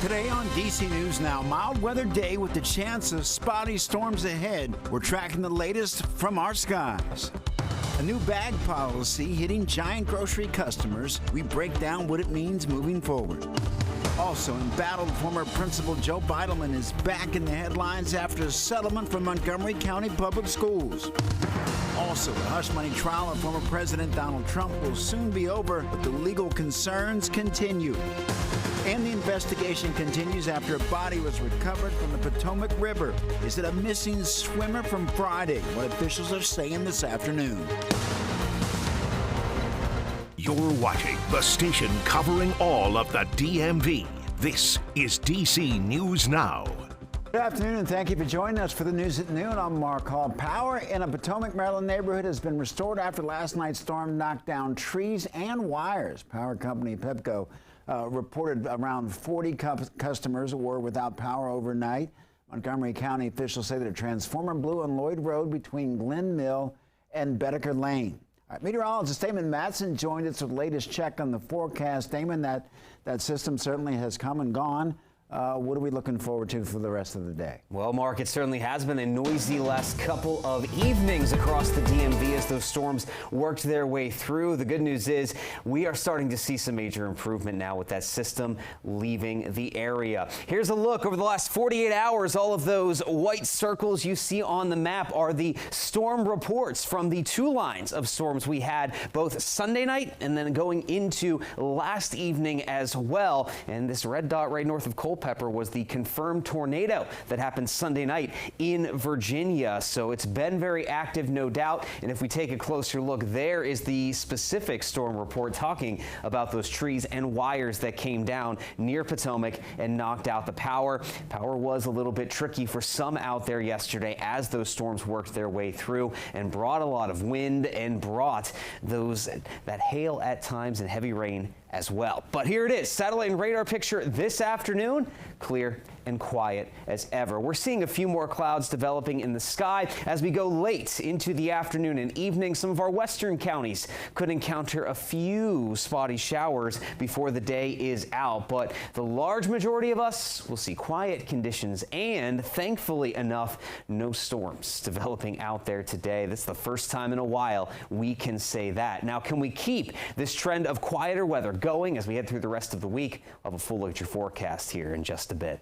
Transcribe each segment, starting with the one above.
Today on DC News Now, mild weather day with the chance of spotty storms ahead. We're tracking the latest from our skies. A new bag policy hitting Giant grocery customers. We break down what it means moving forward. Also, embattled former Principal Joe Beidelman is back in the headlines after a settlement from Montgomery County Public Schools. Also, the hush money trial of former President Donald Trump will soon be over, but the legal concerns continue. And the investigation continues after a body was recovered from the Potomac River. Is it a missing swimmer from Friday? What officials are saying this afternoon. You're watching the station covering all of the DMV. This is DC News Now. Good afternoon, and thank you for joining us for the news at noon. I'm Mark Hall. Power in a Potomac, Maryland neighborhood has been restored after last night's storm knocked down trees and wires. Power company Pepco reported around 40 customers were without power overnight. Montgomery County officials say that a transformer blew on Lloyd Road between Glen Mill and Bedecker Lane. All right, meteorologist Damon Matson joined us with the latest check on the forecast. Damon, that system certainly has come and gone. What are we looking forward to for the rest of the day? Well, Mark, it certainly has been a noisy last couple of evenings across the DMV as those storms worked their way through. The good news is we are starting to see some major improvement now with that system leaving the area. Here's a look over the last 48 hours. All of those white circles you see on the map are the storm reports from the two lines of storms we had both Sunday night and then going into last evening as well. And this red dot right north of Culpeper was the confirmed tornado that happened Sunday night in Virginia. So it's been very active, no doubt. And if we take a closer look, there is the specific storm report talking about those trees and wires that came down near Potomac and knocked out the power. Power was a little bit tricky for some out there yesterday as those storms worked their way through and brought a lot of wind and brought that hail at times and heavy rain as well. But here it is, satellite and radar picture this afternoon, clear and quiet as ever. We're seeing a few more clouds developing in the sky as we go late into the afternoon and evening. Some of our western counties could encounter a few spotty showers before the day is out, but the large majority of us will see quiet conditions and, thankfully enough, no storms developing out there today. This is the first time in a while we can say that. Now, can we keep this trend of quieter weather going as we head through the rest of the week? We'll have a full look at your forecast here in just a bit.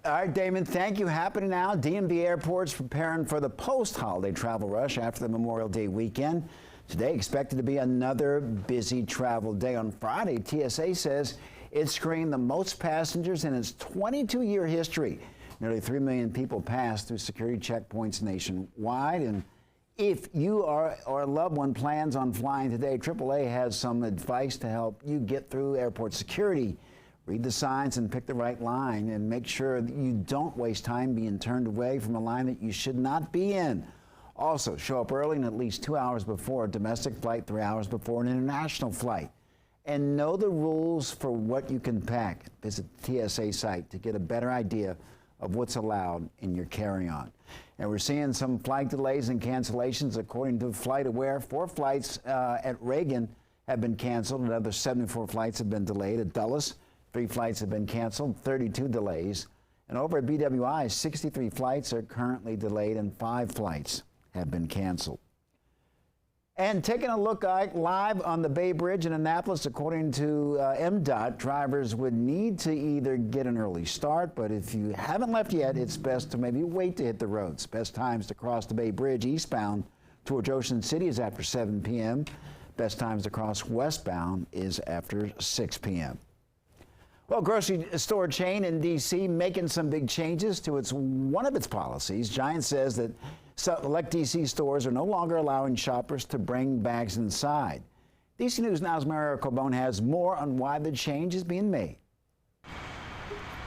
All right, Damon, thank you. Happening now, DMV airports preparing for the post-holiday travel rush after the Memorial Day weekend. Today expected to be another busy travel day. On Friday, TSA says it screened the most passengers in its 22-year history. Nearly 3 million people passed through security checkpoints nationwide. And if you or a loved one plans on flying today, AAA has some advice to help you get through airport security. Read the signs and pick the right line, and make sure that you don't waste time being turned away from a line that you should not be in. Also, show up early and at least 2 hours before a domestic flight, 3 hours before an international flight. And know the rules for what you can pack. Visit the TSA site to get a better idea of what's allowed in your carry-on. And we're seeing some flight delays and cancellations. According to FlightAware, 4 flights at Reagan have been canceled. Another 74 flights have been delayed. At Dulles, 3 flights have been canceled, 32 delays. And over at BWI, 63 flights are currently delayed and 5 flights have been canceled. And taking a look live on the Bay Bridge in Annapolis, according to MDOT, drivers would need to either get an early start, but if you haven't left yet, it's best to maybe wait to hit the roads. Best times to cross the Bay Bridge eastbound towards Ocean City is after 7 p.m. Best times to cross westbound is after 6 p.m. Well, grocery store chain in D.C. making some big changes to one of its policies. Giant says that select D.C. stores are no longer allowing shoppers to bring bags inside. DC News Now's Mario Carbone has more on why the change is being made.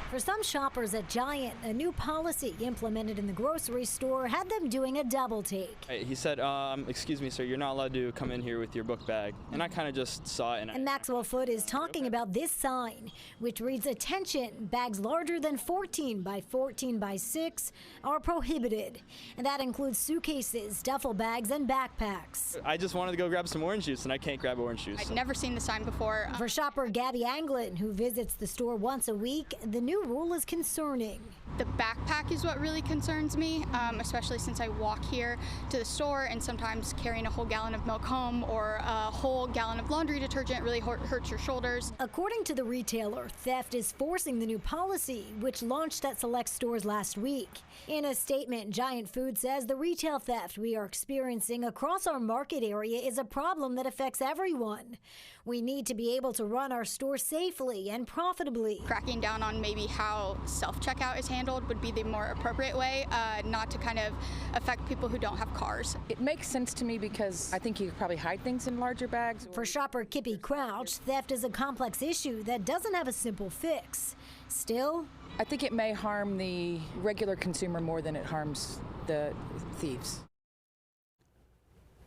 For some shoppers at Giant, a new policy implemented in the grocery store had them doing a double take. He said, excuse me, sir, you're not allowed to come in here with your book bag. And I kind of just saw it. And Maxwell Foote is talking about this sign, which reads, "Attention, bags larger than 14 by 14 by 6 are prohibited." And that includes suitcases, duffel bags, and backpacks. I just wanted to go grab some orange juice, and I can't grab orange juice. I'd never seen the sign before. For shopper Gabby Anglin, who visits the store once a week, the new rule is concerning. The backpack is what really concerns me, especially since I walk here to the store, and sometimes carrying a whole gallon of milk home or a whole gallon of laundry detergent really hurts your shoulders. According to the retailer, theft is forcing the new policy, which launched at select stores last week. In a statement, Giant Food says the retail theft we are experiencing across our market area is a problem that affects everyone. We need to be able to run our store safely and profitably. Cracking down on maybe how self-checkout is handled would be the more appropriate way, not to kind of affect people who don't have cars. It makes sense to me because I think you could probably hide things in larger bags. For shopper Kippy Crouch, theft is a complex issue that doesn't have a simple fix. Still, I think it may harm the regular consumer more than it harms the thieves.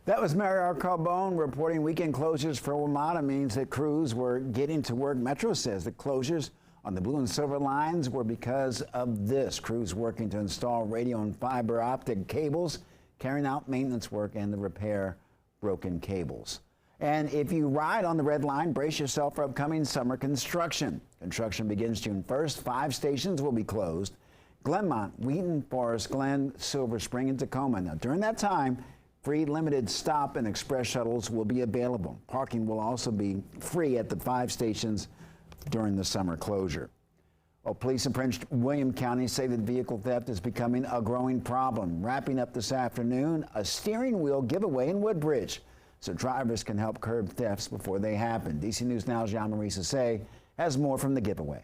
That was Mary R. Carbone reporting weekend closures for WMATA means that crews were getting to work. Metro says the closures on the blue and silver lines were because of this. Crews working to install radio and fiber optic cables, carrying out maintenance work and to repair broken cables. And if you ride on the red line, brace yourself for upcoming summer construction. Construction begins June 1st. 5 stations will be closed: Glenmont, Wheaton, Forest Glen, Silver Spring, and Tacoma. Now, during that time, free limited stop and express shuttles will be available. Parking will also be free at the 5 stations during the summer closure. Well, police in Prince William County say that vehicle theft is becoming a growing problem. Wrapping up this afternoon, a steering wheel giveaway in Woodbridge, so drivers can help curb thefts before they happen. DC News Now's Jean-Marie Sasay has more from the giveaway.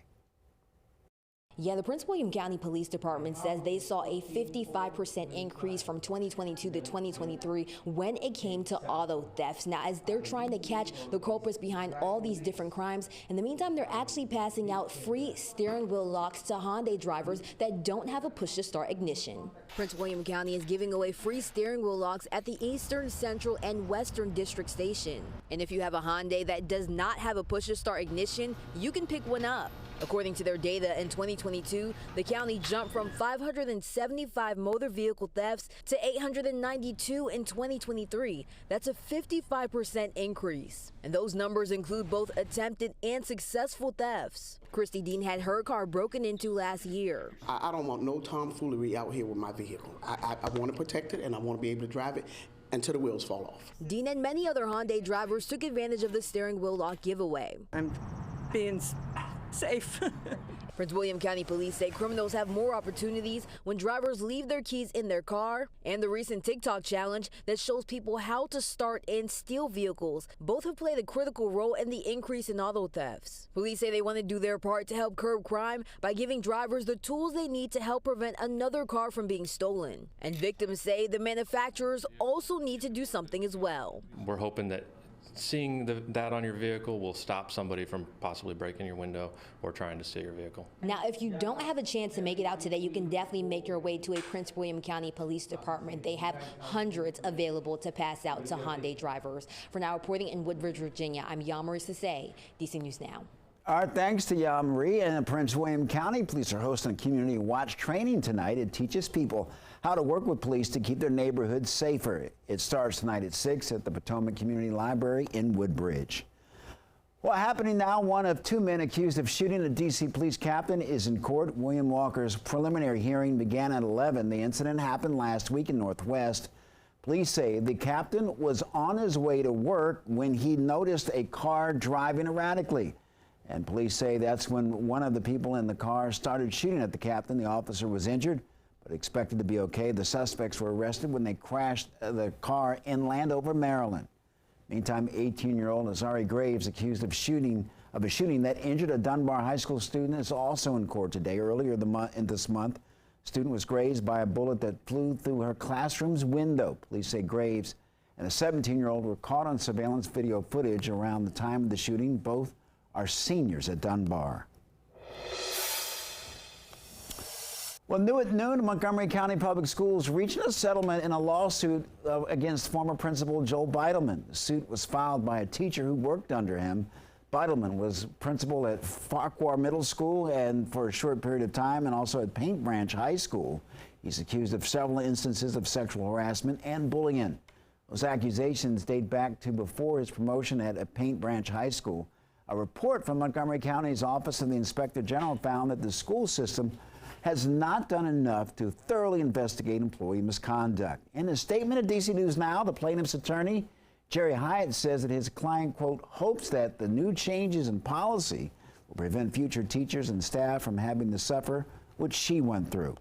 Yeah, the Prince William County Police Department says they saw a 55% increase from 2022 to 2023 when it came to auto thefts. Now, as they're trying to catch the culprits behind all these different crimes, in the meantime, they're actually passing out free steering wheel locks to Hyundai drivers that don't have a push-to-start ignition. Prince William County is giving away free steering wheel locks at the Eastern, Central, and Western District Station. And if you have a Hyundai that does not have a push-to-start ignition, you can pick one up. According to their data, in 2022, the county jumped from 575 motor vehicle thefts to 892 in 2023. That's a 55% increase. And those numbers include both attempted and successful thefts. Christy Dean had her car broken into last year. I don't want no tomfoolery out here with my vehicle. I want to protect it, and I want to be able to drive it until the wheels fall off. Dean and many other Hyundai drivers took advantage of the steering wheel lock giveaway. I'm being safe. Prince William County Police say criminals have more opportunities when drivers leave their keys in their car, and the recent TikTok challenge that shows people how to start and steal vehicles. Both have played a critical role in the increase in auto thefts. Police say they want to do their part to help curb crime by giving drivers the tools they need to help prevent another car from being stolen. And victims say the manufacturers also need to do something as well. We're hoping that seeing that on your vehicle will stop somebody from possibly breaking your window or trying to steal your vehicle. Now, if you don't have a chance to make it out today, you can definitely make your way to a Prince William County Police Department. They have hundreds available to pass out to Hyundai drivers. For now, reporting in Woodbridge, Virginia, I'm Jean-Marie Sasay, DC News Now. Our thanks to Jean-Marie. And Prince William County Police are hosting a community watch training tonight. It teaches people how to work with police to keep their neighborhoods safer. It starts tonight at 6 at the Potomac Community Library in Woodbridge. Well, happening now, one of 2 men accused of shooting a D.C. police captain is in court. William Walker's preliminary hearing began at 11. The incident happened last week in Northwest. Police say the captain was on his way to work when he noticed a car driving erratically. And police say that's when one of the people in the car started shooting at the captain. The officer was injured, but expected to be okay. The suspects were arrested when they crashed the car in Landover, Maryland. Meantime, 18-year-old Azari Graves, accused of a shooting that injured a Dunbar High School student, is also in court today. Earlier this month, the student was grazed by a bullet that flew through her classroom's window. Police say Graves and a 17-year-old were caught on surveillance video footage around the time of the shooting. Both are seniors at Dunbar. Well, new at noon, Montgomery County Public Schools reached a settlement in a lawsuit against former principal Joel Beitelman. The suit was filed by a teacher who worked under him. Beitelman was principal at Farquhar Middle School and for a short period of time, and also at Paint Branch High School. He's accused of several instances of sexual harassment and bullying. Those accusations date back to before his promotion at Paint Branch High School. A report from Montgomery County's Office of the Inspector General found that the school system has not done enough to thoroughly investigate employee misconduct. In a statement at DC News Now, the plaintiff's attorney, Jerry Hyatt, says that his client, quote, hopes that the new changes in policy will prevent future teachers and staff from having to suffer what she went through.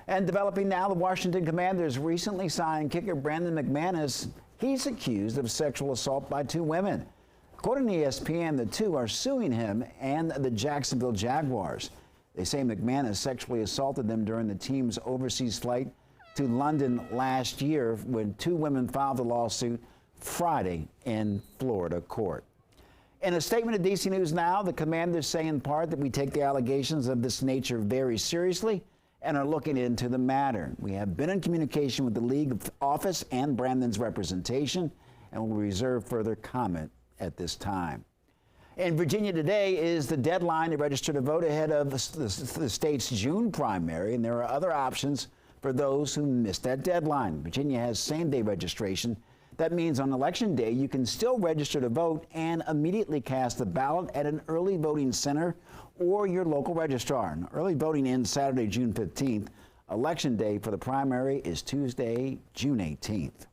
And developing now, the Washington Commanders recently signed kicker Brandon McManus. He's accused of sexual assault by two women. According to ESPN, the two are suing him and the Jacksonville Jaguars. They say McManus sexually assaulted them during the team's overseas flight to London last year when two women filed a lawsuit Friday in Florida court. In a statement at DC News Now, the Commanders say in part that we take the allegations of this nature very seriously and are looking into the matter. We have been in communication with the league office and Brandon's representation and will reserve further comment at this time. In Virginia today is the deadline to register to vote ahead of the state's June primary, and there are other options for those who missed that deadline. Virginia has same-day registration. That means on Election Day, you can still register to vote and immediately cast a ballot at an early voting center or your local registrar. And early voting ends Saturday, June 15th. Election Day for the primary is Tuesday, June 18th.